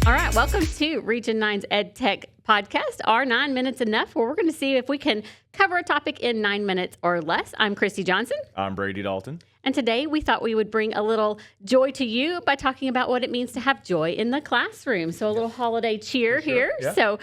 All right, welcome to Region 9's EdTech Podcast. Are 9 minutes enough? Well, we're going to see if we can cover a topic in 9 minutes or less. I'm Christy Johnson. I'm Brady Dalton. And today we thought we would bring a little joy to you by talking about what it means to have joy in the classroom. So a little holiday cheer here. Yeah. So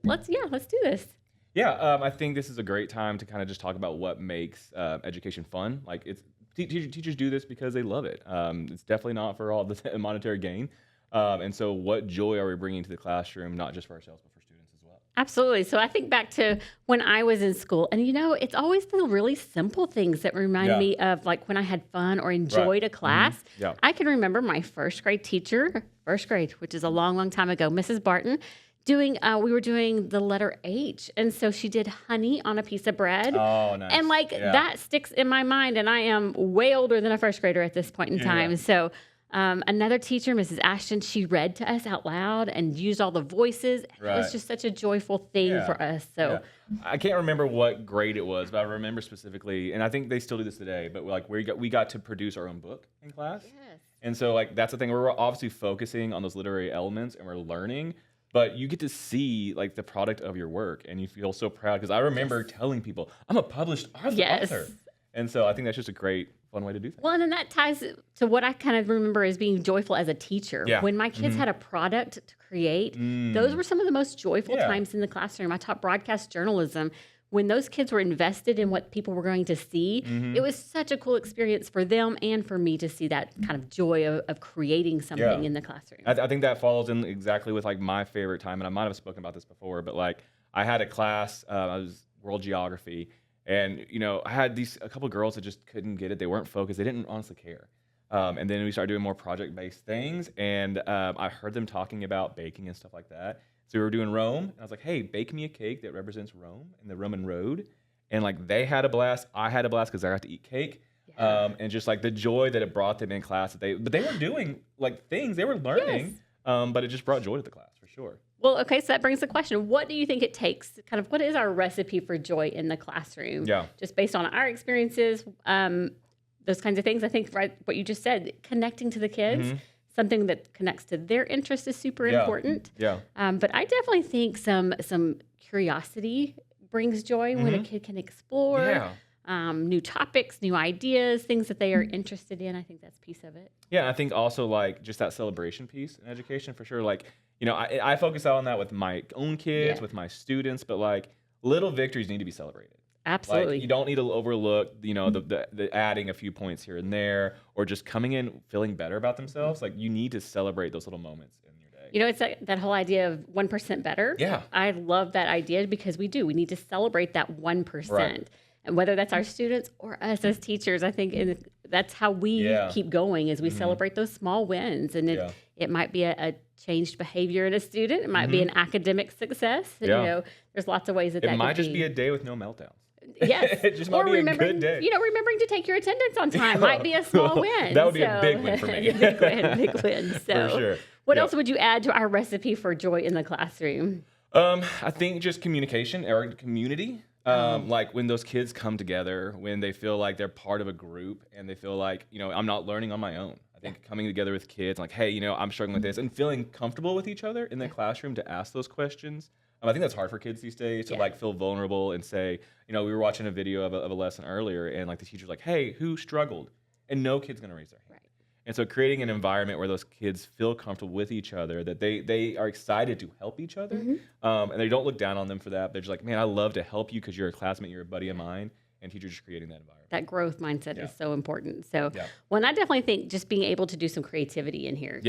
let's do this. Yeah, I think this is a great time to kind of just talk about what makes education fun. Like teachers do this because they love it. It's definitely not for all the monetary gain. And so what joy are we bringing to the classroom, not just for ourselves, but for students as well? Absolutely. So I think back to when I was in school, and it's always the really simple things that remind me of like when I had fun or enjoyed a class. Mm-hmm. Yeah. I can remember my first grade teacher, which is a long, long time ago, Mrs. Barton, we were doing the letter H. And so she did honey on a piece of bread. Oh, nice. And that sticks in my mind. And I am way older than a first grader at this point in time. Yeah. So another teacher, Mrs. Ashton, she read to us out loud and used all the voices. Right. It was just such a joyful thing for us. So I can't remember what grade it was, but I remember specifically, and I think they still do this today, but like we got to produce our own book in class. Yes. And so like that's the thing, we're obviously focusing on those literary elements and we're learning, but you get to see like the product of your work and you feel so proud because I remember telling people, I'm a published author. And so I think that's just a great, fun way to do things. Well, and then that ties to what I kind of remember as being joyful as a teacher. Yeah. When my kids had a product to create, those were some of the most joyful times in the classroom. I taught broadcast journalism. When those kids were invested in what people were going to see, it was such a cool experience for them and for me to see that kind of joy of creating something in the classroom. I think that falls in exactly with like my favorite time, and I might have spoken about this before, but like I had a class, I was world geography, and I had a couple of girls that just couldn't get it. They weren't focused. They didn't honestly care. And then we started doing more project-based things, and I heard them talking about baking and stuff like that. So we were doing Rome, and I was like, hey, bake me a cake that represents Rome and the Roman road. And like they had a blast. I had a blast because I got to eat cake. Yeah. And just like the joy that it brought them in class. But they were doing like things. They were learning, but it just brought joy to the class for sure. Well, okay, so that brings the question. What do you think it takes? Kind of what is our recipe for joy in the classroom? Yeah. Just based on our experiences, those kinds of things. I think what you just said, connecting to the kids, something that connects to their interest is super important. Yeah. But I definitely think some curiosity brings joy when a kid can explore new topics, new ideas, things that they are interested in. I think that's a piece of it. Yeah, I think also like just that celebration piece in education for sure. Like, I focus out on that with my own kids, with my students, but like little victories need to be celebrated. Absolutely. Like, you don't need to overlook, the adding a few points here and there, or just coming in feeling better about themselves. Like you need to celebrate those little moments in your day. It's like that whole idea of 1% better. Yeah. I love that idea because we need to celebrate that 1%. Right. And whether that's our students or us as teachers, I think that's how we keep going as we celebrate those small wins. And it might be a changed behavior in a student. It might be an academic success. Yeah. There's lots of ways that it might just be a day with no meltdowns. Yes. It just might be a good day. Remembering to take your attendance on time might be a small win. That would be a big win for me. big win. So for sure. What else would you add to our recipe for joy in the classroom? I think just communication or community. Like when those kids come together, when they feel like they're part of a group and they feel like, I'm not learning on my own. I think coming together with kids, like, hey, I'm struggling with this, and feeling comfortable with each other in the classroom to ask those questions. I think that's hard for kids these days to like feel vulnerable and say, we were watching a video of a lesson earlier, and like the teacher's like, hey, who struggled? And no kid's gonna raise their hand. Right. And so creating an environment where those kids feel comfortable with each other, that they are excited to help each other, and they don't look down on them for that. They're just like, man, I love to help you because you're a classmate, you're a buddy of mine, and teachers just creating that environment. That growth mindset is so important. So, well, and I definitely think just being able to do some creativity in here,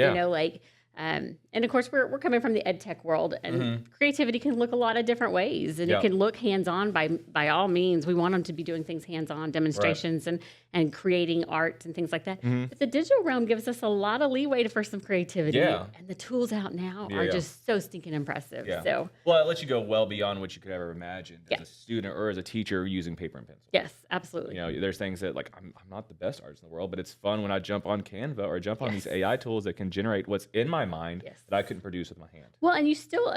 and of course, we're coming from the EdTech world, and creativity can look a lot of different ways, and it can look hands-on by all means. We want them to be doing things hands-on, demonstrations, and creating art and things like that. But the digital realm gives us a lot of leeway for some creativity, and the tools out now are just so stinking impressive. So, well, it lets you go well beyond what you could ever imagine as a student or as a teacher using paper and pencil. Yes, absolutely. There's things that like I'm not the best artist in the world, but it's fun when I jump on Canva or jump on these AI tools that can generate what's in my mind that I couldn't produce with my hand. Well, and you still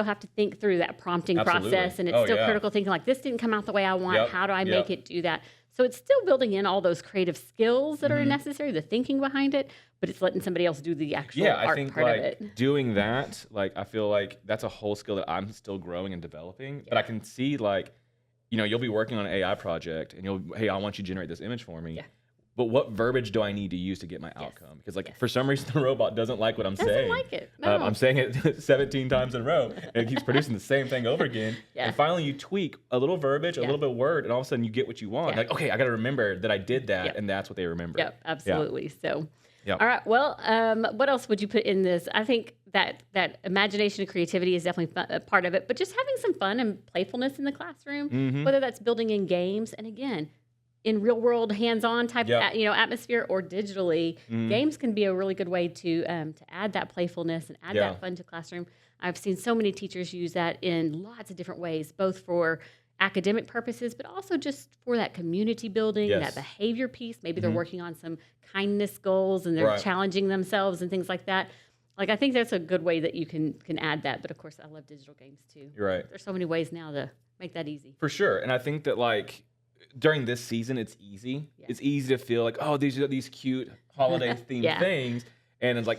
have to think through that prompting process, and it's still critical thinking. Like, this didn't come out the way I want. How do I make it do that? So it's still building in all those creative skills that are necessary, the thinking behind it, but it's letting somebody else do the actual art I think part like of it. doing that, like I feel like that's a whole skill that I'm still growing and developing. But I can see like, you'll be working on an AI project and hey, I want you to generate this image for me. Yeah. But what verbiage do I need to use to get my outcome? Because for some reason the robot doesn't like what I'm saying. Doesn't like it. No. I'm saying it 17 times in a row, and it keeps producing the same thing over again. Yeah. And finally, you tweak a little verbiage, a little bit of word, and all of a sudden you get what you want. Yeah. Like, okay, I got to remember that I did that, and that's what they remember. Yep, absolutely. So, Yep. all right. Well, what else would you put in this? I think that imagination and creativity is definitely a part of it, but just having some fun and playfulness in the classroom, whether that's building in games, and again, in real world, hands-on type, atmosphere, or digitally, games can be a really good way to add that playfulness and add that fun to classroom. I've seen so many teachers use that in lots of different ways, both for academic purposes, but also just for that community building, that behavior piece. Maybe they're working on some kindness goals and they're challenging themselves and things like that. Like, I think that's a good way that you can add that. But of course, I love digital games too. You're right. There's so many ways now to make that easy. For sure. And I think that like during this season, it's easy. Yeah. It's easy to feel like, oh, these are these cute holiday themed things. And it's like,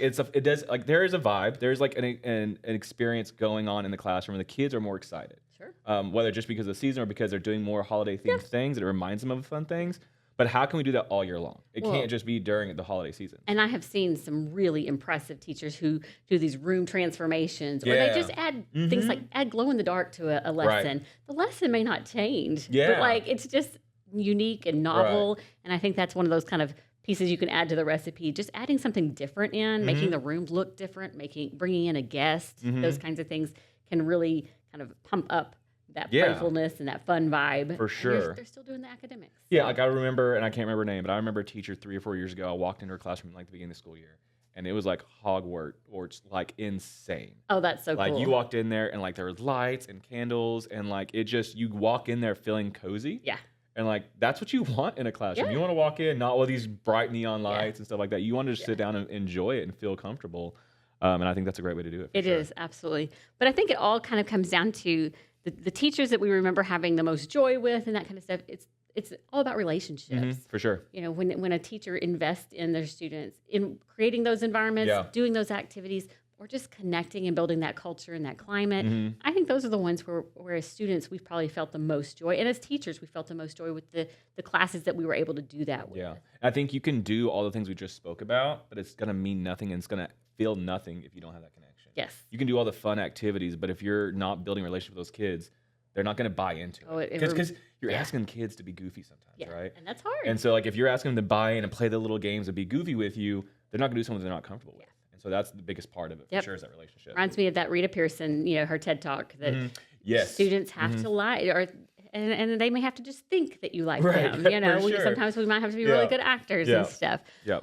there is a vibe. There's like an experience going on in the classroom, and the kids are more excited. Sure. Whether just because of the season or because they're doing more holiday themed things, it reminds them of fun things. But how can we do that all year long? It can't just be during the holiday season. And I have seen some really impressive teachers who do these room transformations, or they just add things like add glow in the dark to a lesson. Right. The lesson may not change, but like it's just unique and novel. Right. And I think that's one of those kind of pieces you can add to the recipe. Just adding something different in, making the rooms look different, bringing in a guest, those kinds of things can really kind of pump up that playfulness and that fun vibe. For sure. They're still doing the academics. Yeah, like I remember, and I can't remember her name, but I remember a teacher 3 or 4 years ago. I walked into her classroom like the beginning of the school year, and it was like Hogwarts, or it's like insane. Oh, that's so like, cool. Like you walked in there, and like there was lights and candles, and like you walk in there feeling cozy. Yeah. And like that's what you want in a classroom. You want to walk in, not with these bright neon lights and stuff like that. You want to just sit down and enjoy it and feel comfortable. And I think that's a great way to do it. It is, absolutely. But I think it all kind of comes down to the teachers that we remember having the most joy with and that kind of stuff. It's all about relationships. For sure. When a teacher invests in their students, in creating those environments, doing those activities, or just connecting and building that culture and that climate, I think those are the ones where as students, we've probably felt the most joy. And as teachers, we felt the most joy with the classes that we were able to do that with. Yeah. I think you can do all the things we just spoke about, but it's going to mean nothing, and it's going to feel nothing if you don't have that connection. Yes. You can do all the fun activities, but if you're not building a relationship with those kids, they're not going to buy into it. Because you're asking kids to be goofy sometimes, right? And that's hard. And so like if you're asking them to buy in and play the little games and be goofy with you, they're not going to do something they're not comfortable with. And so that's the biggest part of it, for sure, is that relationship. Reminds me of that Rita Pearson, her TED Talk, that students have to lie, and they may have to just think that you like them. Sure. Sometimes we might have to be really good actors and stuff.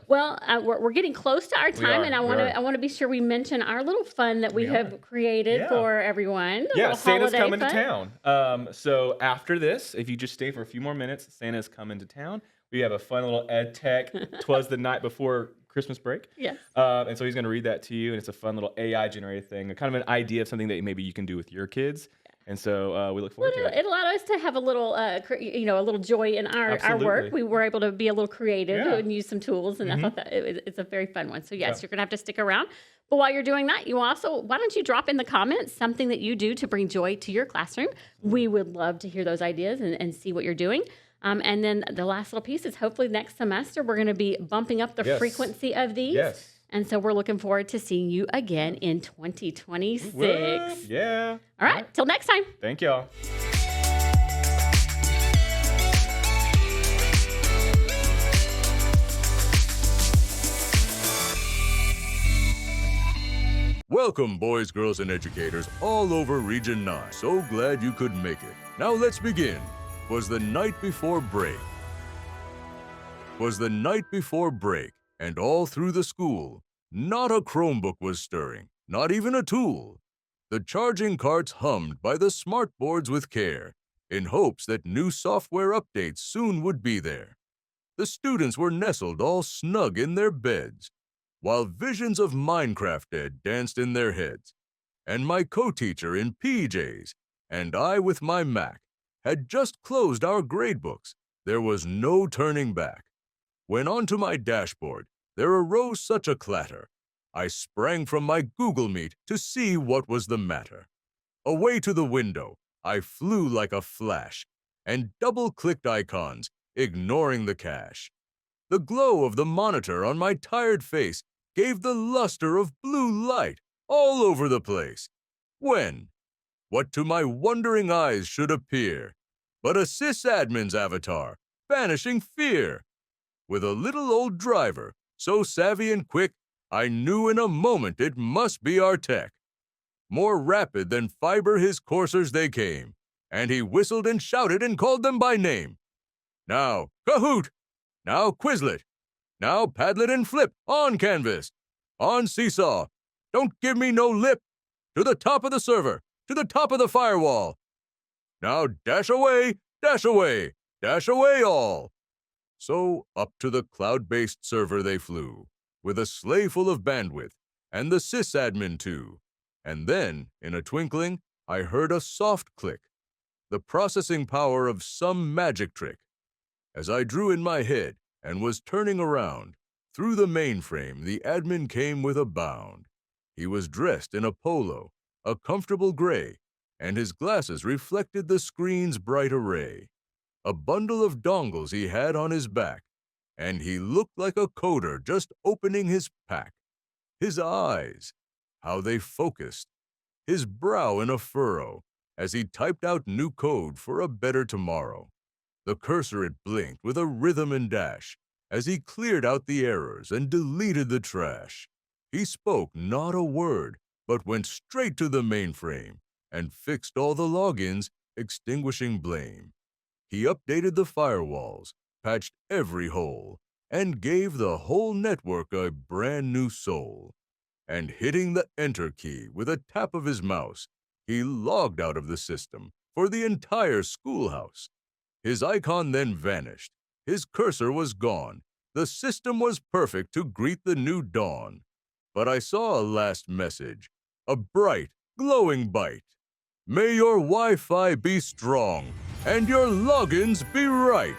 Well, we're getting close to our time, and I want to be sure we mention our little fun that we have created for everyone. Santa's coming to town. So after this, if you just stay for a few more minutes, Santa's coming to town. We have a fun little EdTech. Twas the night before Christmas break. Yes. And so he's going to read that to you, and it's a fun little AI generated thing, kind of an idea of something that maybe you can do with your kids. And so we look forward to it. It allowed us to have a little, a little joy in our work. We were able to be a little creative and use some tools, and I thought that it's a very fun one. So yes, you're going to have to stick around. But while you're doing that, why don't you drop in the comments something that you do to bring joy to your classroom? We would love to hear those ideas and see what you're doing. And then the last little piece is hopefully next semester we're going to be bumping up the frequency of these. Yes. And so we're looking forward to seeing you again in 2026. What? Yeah. All right. Till next time. Thank y'all. Welcome, boys, girls, and educators all over Region 9. So glad you could make it. Now let's begin. Was the night before break. And all through the school, not a Chromebook was stirring, not even a tool. The charging carts hummed by the smartboards with care, in hopes that new software updates soon would be there. The students were nestled all snug in their beds, while visions of Minecraft Ed danced in their heads. And my co-teacher in PJs, and I with my Mac, had just closed our gradebooks There was no turning back. When onto my dashboard, there arose such a clatter. I sprang from my Google Meet to see what was the matter. Away to the window, I flew like a flash and double-clicked icons, ignoring the cache. The glow of the monitor on my tired face gave the luster of blue light all over the place. When? What to my wondering eyes should appear but a sysadmin's avatar, banishing fear. With a little old driver, so savvy and quick, I knew in a moment it must be our tech. More rapid than fiber his coursers they came, and he whistled and shouted and called them by name. Now, Kahoot! Now, Quizlet! Now, Padlet and Flip, on Canvas! On Seesaw! Don't give me no lip! To the top of the server! To the top of the firewall! Now, dash away, dash away, dash away all! So up to the cloud-based server they flew, with a sleigh full of bandwidth, and the sysadmin too. And then, in a twinkling, I heard a soft click, the processing power of some magic trick. As I drew in my head and was turning around, through the mainframe the admin came with a bound. He was dressed in a polo, a comfortable gray, and his glasses reflected the screen's bright array. A bundle of dongles he had on his back, and he looked like a coder just opening his pack. His eyes, how they focused, his brow in a furrow, as he typed out new code for a better tomorrow. The cursor it blinked with a rhythm and dash, as he cleared out the errors and deleted the trash. He spoke not a word, but went straight to the mainframe, and fixed all the logins, extinguishing blame. He updated the firewalls, patched every hole, and gave the whole network a brand new soul. And hitting the Enter key with a tap of his mouse, he logged out of the system for the entire schoolhouse. His icon then vanished. His cursor was gone. The system was perfect to greet the new dawn. But I saw a last message, a bright, glowing bite. May your Wi-Fi be strong and your logins be right.